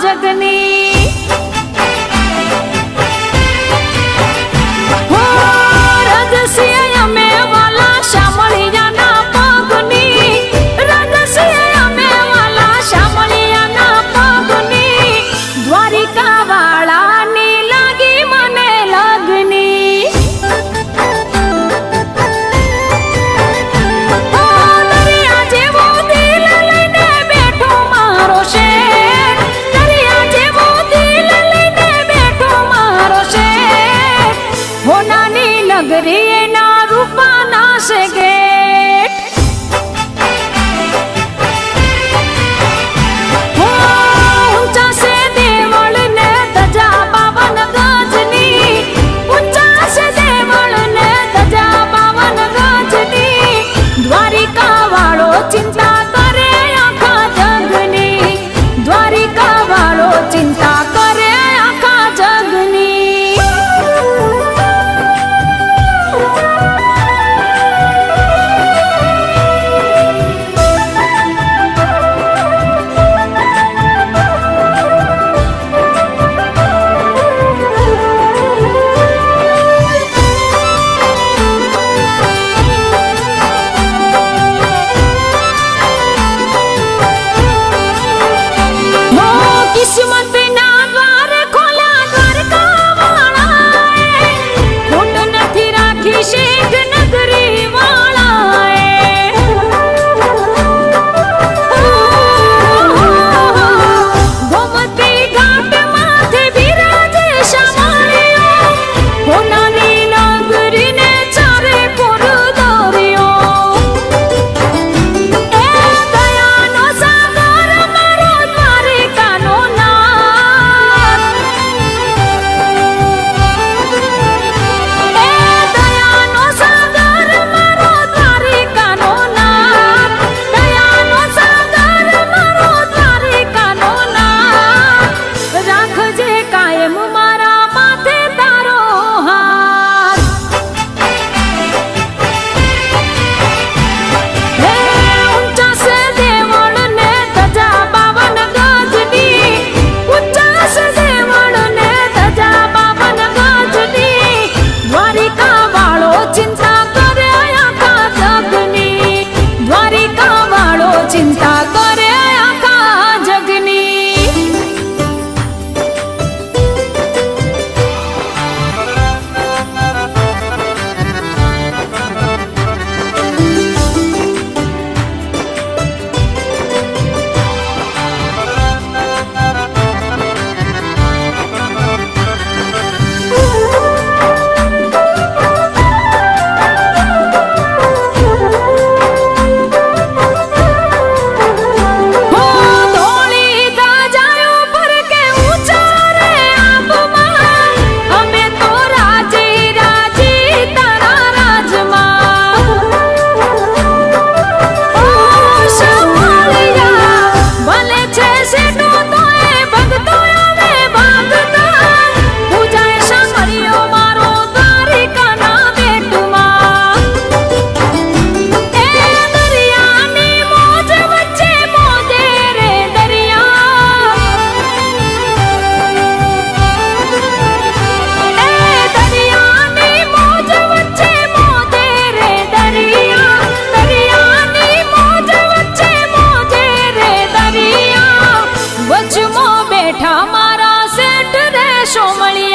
જગની હો રજસીએ અમે વાલા શામળિયાના પગની રજસીએ અમે વાલા શામળિયાના પગની દ્વારિકા વાળાની લાગી મને લગની દરિયા જેવો દિલ લઈને બેઠો મારો શેઠ દરિયા જેવો દિલ લઈને બેઠો મારો શેઠ હોનાની નગરી એના રૂપાના છે ગેટ હો ઊંચા છે દેવળ ને ધજા 52 ગજની ઊંચા છે દેવળ ને ધજા 52 ગજની દ્વારિકા વાળો ચિંતા કરે આખા જગની દ્વારિકા વાળો ચિંતા કરે આખા જગની હો કિસ્મતના દ્વાર ખોલ્યા દ્વારકા વાળાએ ખોટ નથી રાખી શેઠ નગરી વાળાએ ગોમતી ઘાટ માથે બિરાજે શામળિયો હોનાની નગરીને ચારે કોર દરિયો એ દયાનો સાગર મારો દ્વારિકાનો નાથ એ દયાનો સાગર મારો દ્વારિકાનો નાથ દયાનો સાગર મારો દ્વારિકાનો નાથ રાખજે કાયમ મારા માથે તારો હાથ હે ઊંચા છે દેવળ ને ધજા 52 ગજની ઊંચા છે દેવળ ને ધજા 52 ગજની દ્વારિકા વાળો ચિંતા કરે આખા જગની દ્વારિકા વાળો ચિંતા કરે આખા જગની હો ધોળી ધજાઓ પર કે ઊંચા રે આબમાં અમે તો રાજી રાજી તારા રાજમાં ઓ શામળિયા ભલે છે શેઠો તોય ભગતો આવે ભાગતા પૂજાય શામળિયો મારો દ્વારિકાના બેટમાં એ દરિયાની મોજ વચ્ચે મોજે રે દરિયા એ દરિયાની મોજ વચ્ચે મોજે રે દરિયા દરિયાની મોજ વચ્ચે મોજે રે દરિયા વચમાં બેઠા મારા શેઠ રે શામળિયા